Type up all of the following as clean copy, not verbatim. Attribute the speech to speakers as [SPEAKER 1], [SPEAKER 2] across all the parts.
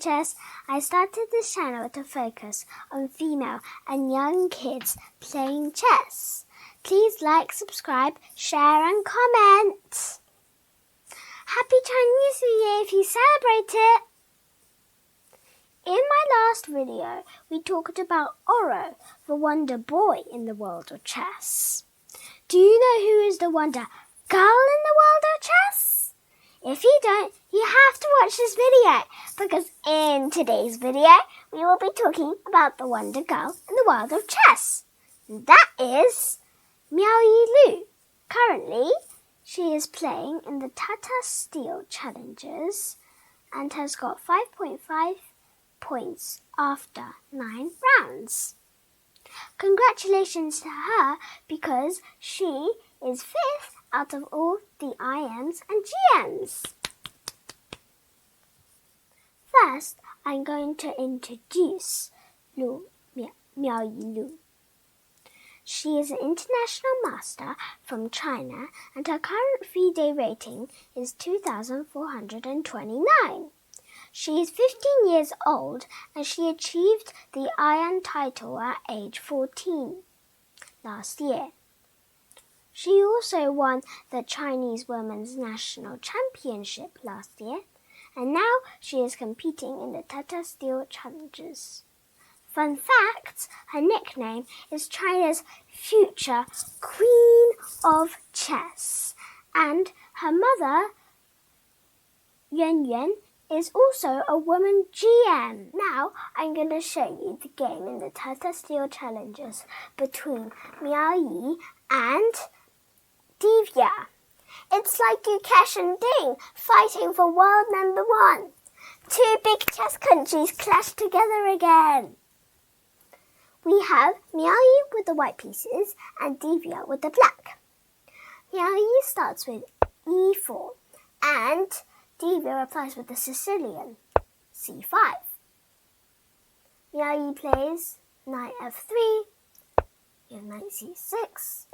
[SPEAKER 1] Chess. I started this channel to focus on female and young kids playing chess. Please like, subscribe, share and comment. Happy Chinese New Year if you celebrate it. In my last video, we talked about Oro, the wonder boy in the world of chess. Do you know who is the wonder girl in the world of chess? If you don't, you have to watch this video, because in today's video, we will be talking about the wonder girl in the world of chess. That is Miaoyi Lu. Currently, she is playing in the Tata Steel Challenges and has got 5.5 points after 9 rounds. Congratulations to her, because she is 5th out of all the IMs and GMs. First, I'm going to introduce Lu Miaoyi Lu. She is an international master from China, and her current FIDE rating is 2,429. She is 15 years old, and she achieved the Iron title at age 14 last year. She also won the Chinese Women's National Championship last year, and now she is competing in the Tata Steel Challenges. Fun fact, her nickname is China's future Queen of Chess, and her mother, Yuan, is also a woman GM. Now I'm going to show you the game in the Tata Steel Challenges between Miaoyi and Divya. It's like Yukesh and Ding fighting for world number 1. Two big chess countries clash together again. We have Miaoyi with the white pieces and Divya with the black. Miaoyi starts with e4 and Divya replies with the Sicilian, c5. Miaoyi plays knight f3, knight c6,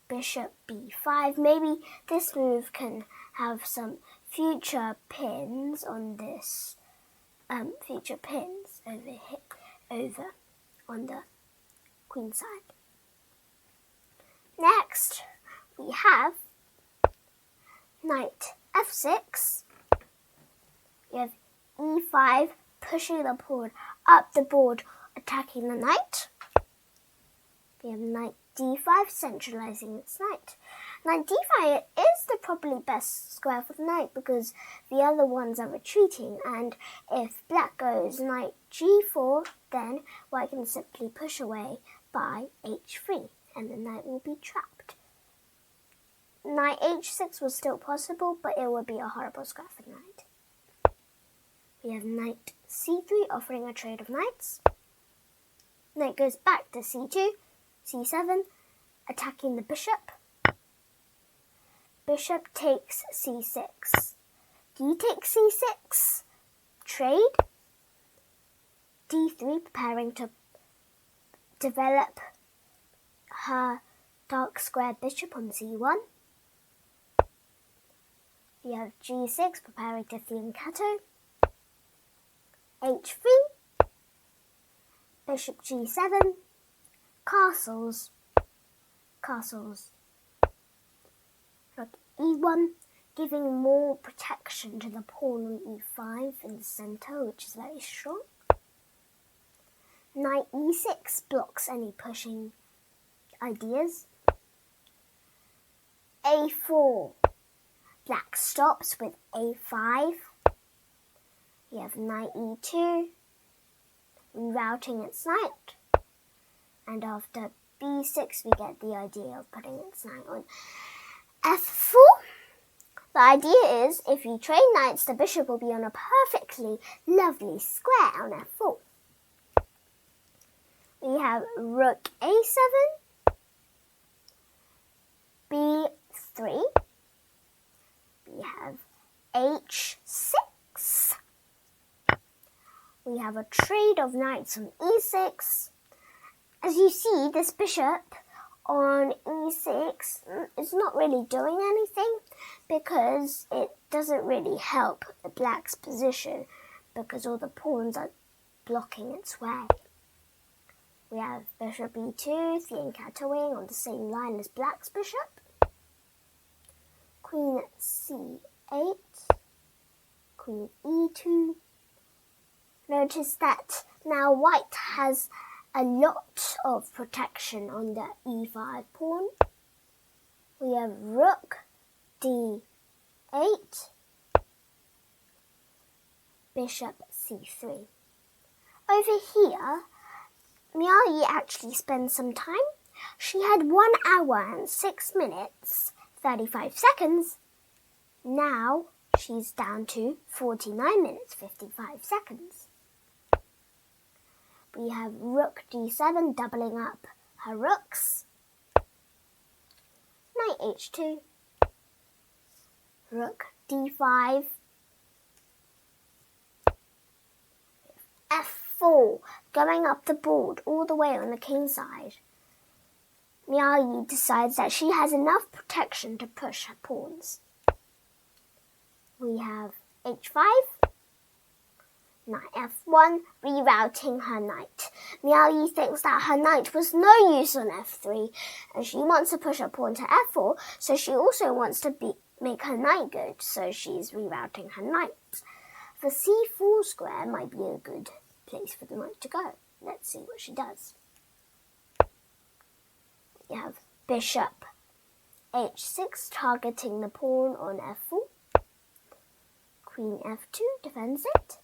[SPEAKER 1] bishop b5. Maybe this move can have some future pins on this, over on the queen side. Next, we have knight f6. We have e5, pushing the pawn up the board, attacking the knight. We have knight d5, centralizing its knight. Knight d5 is the probably best square for the knight, because the other ones are retreating, and if black goes knight g4, then white can simply push away by h3, and the knight will be trapped. Knight h6 was still possible, but it would be a horrible square for the knight. We have knight c3, offering a trade of knights. Knight goes back to c2, c7, attacking the bishop. Bishop takes c6. D takes c6. Trade. d3, preparing to develop her dark square bishop on c1. We have g6, preparing to fianchetto. h3. Bishop g7. Castles. Rook e1, giving more protection to the pawn on e5 in the center, which is very strong. Knight e6 blocks any pushing ideas. a4, black stops with a5. We have knight e2, rerouting its knight. And after b6, we get the idea of putting its knight on f4. The idea is, if you trade knights, the bishop will be on a perfectly lovely square on f4. We have rook a7, b3. We have h6. We have a trade of knights on e6. As you see, this bishop on e6 is not really doing anything. because it doesn't really help the black's position because all the pawns are blocking its way. We have bishop e2, fianchettoing on the same line as black's bishop. Queen c8, queen e2. Notice that now white has a lot of protection on the e5 pawn. We have rook d8, bishop c3. Over here, Miaoyi actually spent some time. She had 1 hour and 6 minutes, 35 seconds. Now she's down to 49 minutes, 55 seconds. We have rook d7 doubling up her rooks. Knight h2. Rook d5. f4 going up the board all the way on the king side. Miaoyi decides that she has enough protection to push her pawns. We have h5. Knight f1, rerouting her knight. Miaoyi thinks that her knight was no use on f3, and she wants to push her pawn to f4, so she also wants to make her knight good, so she's rerouting her knight. The c4 square might be a good place for the knight to go. Let's see what she does. We have bishop h6, targeting the pawn on f4. Queen f2 defends it.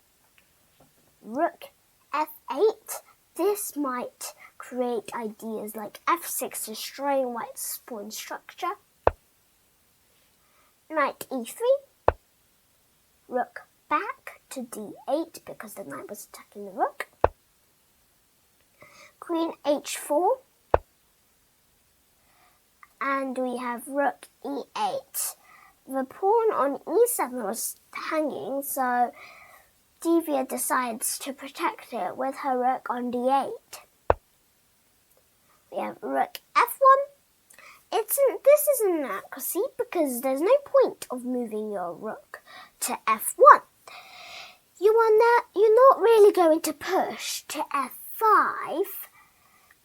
[SPEAKER 1] Rook f8. This might create ideas like f6, destroying white's pawn structure. Knight e3. Rook back to d8 because the knight was attacking the rook. Queen h4. And we have rook e8. The pawn on e7 was hanging, so Divya decides to protect it with her rook on d8. We have rook f1. This is an inaccuracy because there's no point of moving your rook to f1. You're not really going to push to f5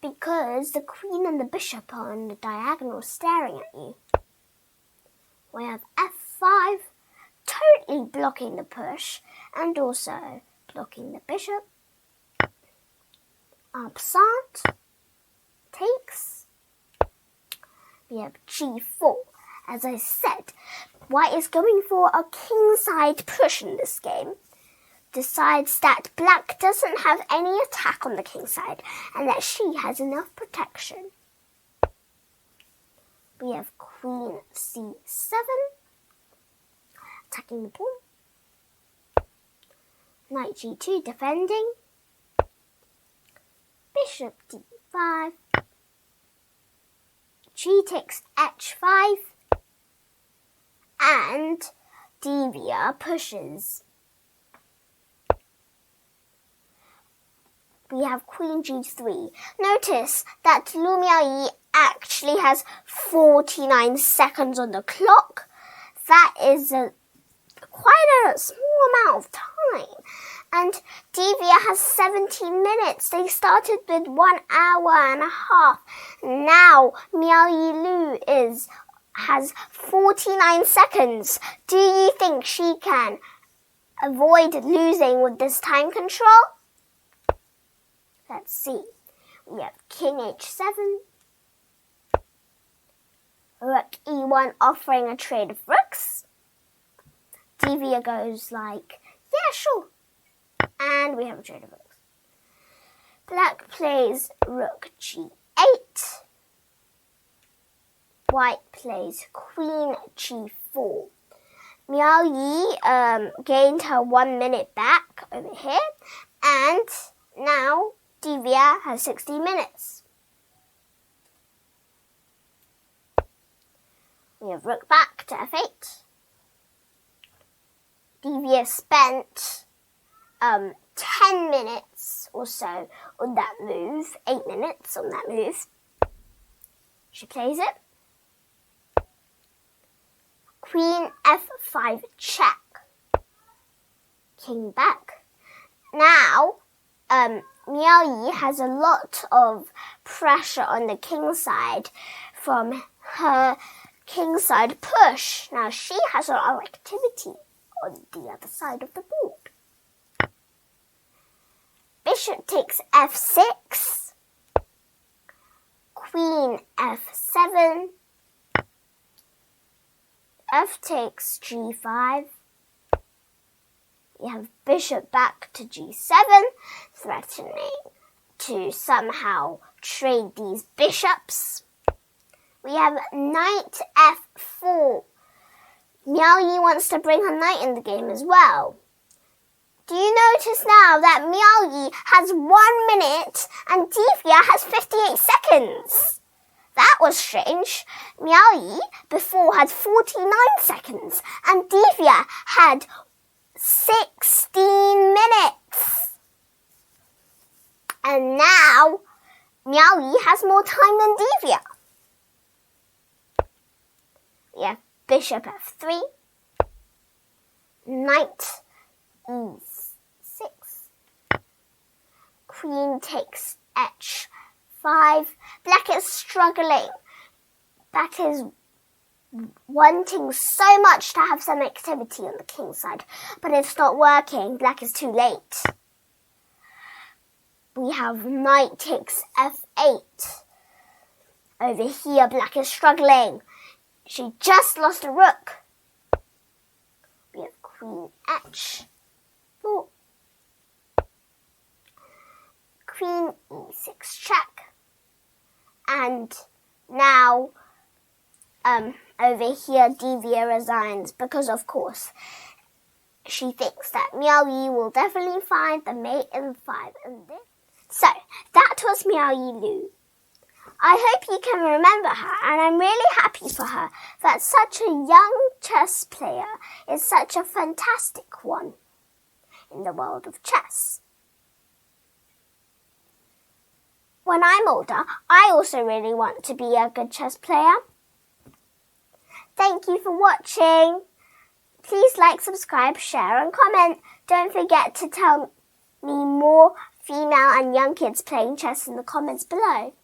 [SPEAKER 1] because the queen and the bishop are on the diagonal staring at you. We have f5, totally blocking the push and also blocking the bishop. Absent takes. We have g4. As I said, white is going for a kingside push in this game. Decides that black doesn't have any attack on the king side and that she has enough protection. We have queen c7, attacking the pawn. Knight g2 defending. Bishop d5. G takes h5. And Divya pushes. We have queen g3. Notice that Lu Miaoyi actually has 49 seconds on the clock. That is quite a small amount of time. And Divya has 17 minutes. They started with 1 hour and a half. Now Miaoyi Lu has 49 seconds. Do you think she can avoid losing with this time control? Let's see. We have king h7. Rook e1 offering a trade of rooks. Divya goes like, yeah, sure. And we have a trade of rooks. Black plays rook g8. White plays queen g4. Miaoyi gained her 1 minute back over here. And now Divya has 60 minutes. We have rook back to f8. Divya spent 10 minutes or so on that move, 8 minutes on that move. She plays it. Queen f5 check. King back. Now, Miaoyi has a lot of pressure on the king side from her king side push. Now she has a lot of activity on the other side of the board. Bishop takes f6. Queen f7. F takes g5. We have bishop back to g7, threatening to somehow trade these bishops. We have knight f4. Miaoyi wants to bring her knight in the game as well. Do you notice now that Miaoyi has 1 minute and Divya has 58 seconds? That was strange. Miaoyi before had 49 seconds and Divya had 16 minutes. And now Miaoyi has more time than Divya. We have bishop f3, knight e6, queen takes h5. Black is struggling. Black is wanting so much to have some activity on the king side, but it's not working. Black is too late. We have knight takes f8. Over here, black is struggling. She just lost a rook. We have queen h4. Queen e6 check. And now, over here, Divya resigns because, of course, she thinks that Miaoyi will definitely find the mate in 5. So, that was Miaoyi Lu. I hope you can remember her, and I'm really happy for her that such a young chess player is such a fantastic one in the world of chess. When I'm older, I also really want to be a good chess player. Thank you for watching. Please like, subscribe, share and comment. Don't forget to tell me more female and young kids playing chess in the comments below.